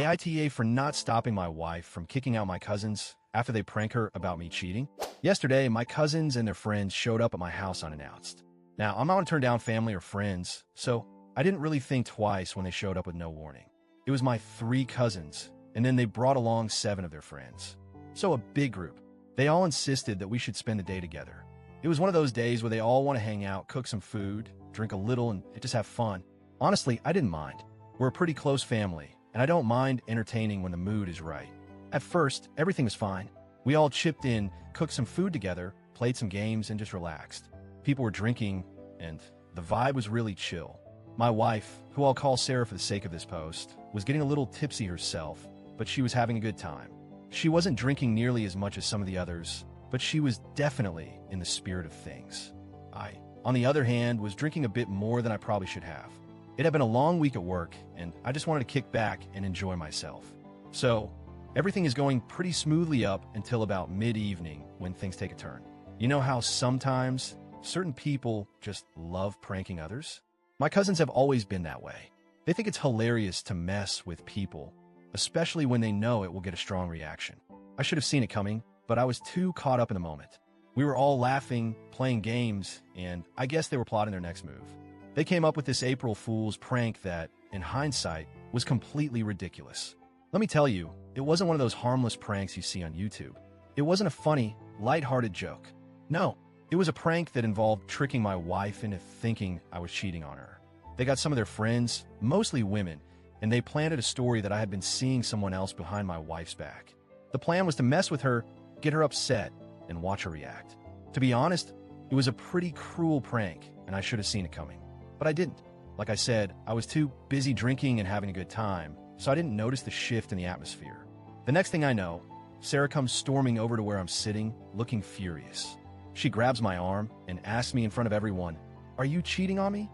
AITA for not stopping my wife from kicking out my cousins after they prank her about me cheating. Yesterday, my cousins and their friends showed up at my house unannounced. Now, I'm not going to turn down family or friends, so I didn't really think twice when they showed up with no warning. It was my 3 cousins, and then they brought along 7 of their friends. So a big group. They all insisted that we should spend the day together. It was one of those days where they all want to hang out, cook some food, drink a little, and just have fun. Honestly, I didn't mind. We're a pretty close family, and I don't mind entertaining when the mood is right. At first, everything was fine. We all chipped in, cooked some food together, played some games, and just relaxed. People were drinking, and the vibe was really chill. My wife, who I'll call Sarah for the sake of this post, was getting a little tipsy herself, but she was having a good time. She wasn't drinking nearly as much as some of the others, but she was definitely in the spirit of things. I, on the other hand, was drinking a bit more than I probably should have. It had been a long week at work, and I just wanted to kick back and enjoy myself. So, everything is going pretty smoothly up until about mid-evening when things take a turn. You know how sometimes certain people just love pranking others? My cousins have always been that way. They think it's hilarious to mess with people, especially when they know it will get a strong reaction. I should have seen it coming, but I was too caught up in the moment. We were all laughing, playing games, and I guess they were plotting their next move. They came up with this April Fool's prank that, in hindsight, was completely ridiculous. Let me tell you, it wasn't one of those harmless pranks you see on YouTube. It wasn't a funny, lighthearted joke. No, it was a prank that involved tricking my wife into thinking I was cheating on her. They got some of their friends, mostly women, and they planted a story that I had been seeing someone else behind my wife's back. The plan was to mess with her, get her upset, and watch her react. To be honest, it was a pretty cruel prank, and I should have seen it coming. But I didn't. Like I said, I was too busy drinking and having a good time, so I didn't notice the shift in the atmosphere. The next thing I know, Sarah comes storming over to where I'm sitting, looking furious. She grabs my arm and asks me in front of everyone, "Are you cheating on me?"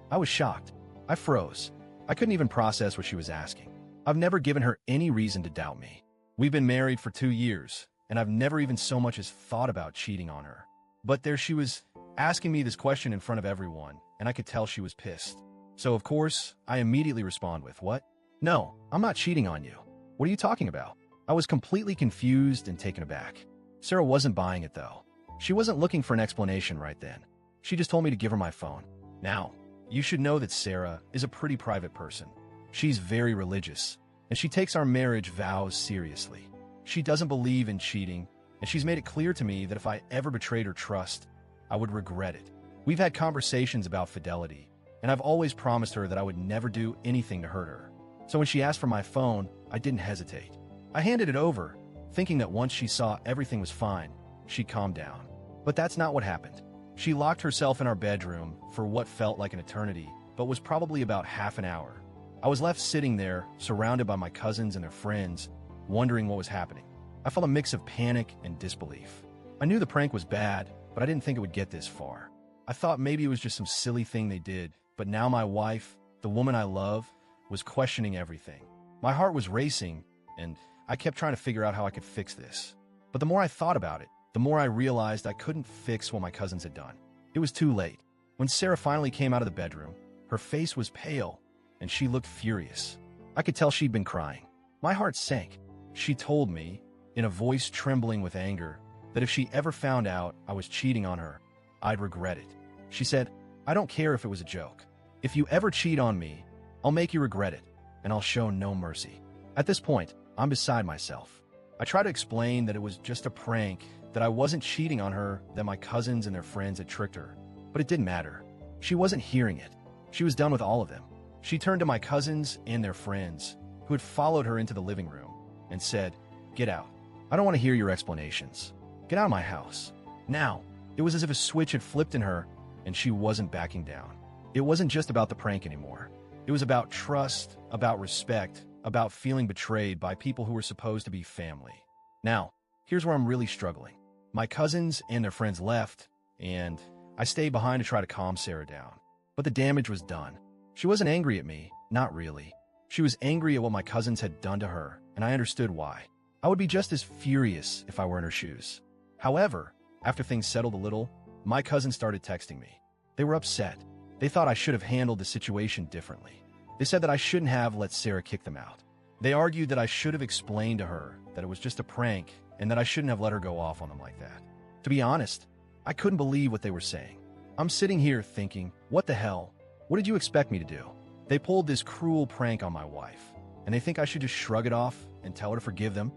I was shocked. I froze. I couldn't even process what she was asking. I've never given her any reason to doubt me. We've been married for 2 years, and I've never even so much as thought about cheating on her. But there she was, asking me this question in front of everyone, and I could tell she was pissed. So of course, I immediately respond with, "What? No, I'm not cheating on you. What are you talking about?" I was completely confused and taken aback. Sarah wasn't buying it though. She wasn't looking for an explanation right then. She just told me to give her my phone. Now, you should know that Sarah is a pretty private person. She's very religious, and she takes our marriage vows seriously. She doesn't believe in cheating, and she's made it clear to me that if I ever betrayed her trust, I would regret it. We've had conversations about fidelity, and I've always promised her that I would never do anything to hurt her. So when she asked for my phone, I didn't hesitate. I handed it over, thinking that once she saw everything was fine, she'd calm down. But that's not what happened. She locked herself in our bedroom for what felt like an eternity, but was probably about half an hour. I was left sitting there, surrounded by my cousins and their friends, wondering what was happening. I felt a mix of panic and disbelief. I knew the prank was bad, but I didn't think it would get this far. I thought maybe it was just some silly thing they did, but now my wife, the woman I love, was questioning everything. My heart was racing, and I kept trying to figure out how I could fix this. But the more I thought about it, the more I realized I couldn't fix what my cousins had done. It was too late. When Sarah finally came out of the bedroom, her face was pale, and she looked furious. I could tell she'd been crying. My heart sank. She told me, in a voice trembling with anger, that if she ever found out I was cheating on her, I'd regret it. She said, "I don't care if it was a joke. If you ever cheat on me, I'll make you regret it, and I'll show no mercy." At this point, I'm beside myself. I try to explain that it was just a prank, that I wasn't cheating on her, that my cousins and their friends had tricked her. But it didn't matter. She wasn't hearing it. She was done with all of them. She turned to my cousins and their friends, who had followed her into the living room, and said, "Get out. I don't want to hear your explanations. Get out of my house." Now, it was as if a switch had flipped in her, and she wasn't backing down. It wasn't just about the prank anymore. It was about trust, about respect, about feeling betrayed by people who were supposed to be family. Now, here's where I'm really struggling. My cousins and their friends left, and I stayed behind to try to calm Sarah down. But the damage was done. She wasn't angry at me, not really. She was angry at what my cousins had done to her, and I understood why. I would be just as furious if I were in her shoes. However, after things settled a little, my cousins started texting me. They were upset. They thought I should have handled the situation differently. They said that I shouldn't have let Sarah kick them out. They argued that I should have explained to her that it was just a prank and that I shouldn't have let her go off on them like that. To be honest, I couldn't believe what they were saying. I'm sitting here thinking, what the hell? What did you expect me to do? They pulled this cruel prank on my wife, and they think I should just shrug it off and tell her to forgive them?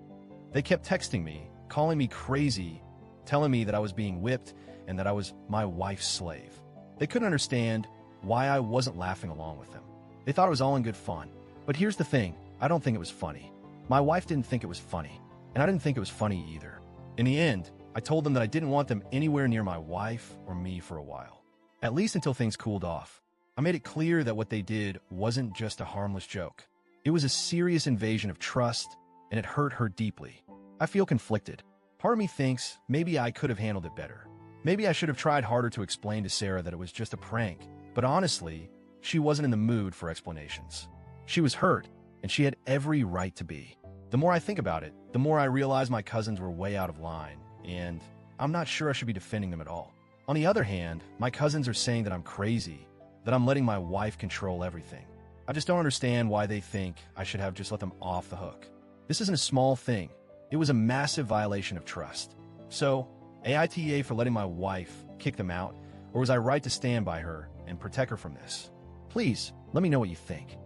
They kept texting me, calling me crazy, telling me that I was being whipped and that I was my wife's slave. They couldn't understand why I wasn't laughing along with them. They thought it was all in good fun. But here's the thing, I don't think it was funny. My wife didn't think it was funny, and I didn't think it was funny either. In the end, I told them that I didn't want them anywhere near my wife or me for a while, at least until things cooled off. I made it clear that what they did wasn't just a harmless joke. It was a serious invasion of trust, and it hurt her deeply. I feel conflicted. Part of me thinks maybe I could have handled it better. Maybe I should have tried harder to explain to Sarah that it was just a prank, but honestly, she wasn't in the mood for explanations. She was hurt, and she had every right to be. The more I think about it, the more I realize my cousins were way out of line, and I'm not sure I should be defending them at all. On the other hand, my cousins are saying that I'm crazy, that I'm letting my wife control everything. I just don't understand why they think I should have just let them off the hook. This isn't a small thing. It was a massive violation of trust. So, AITA for letting my wife kick them out, or was I right to stand by her and protect her from this? Please, let me know what you think.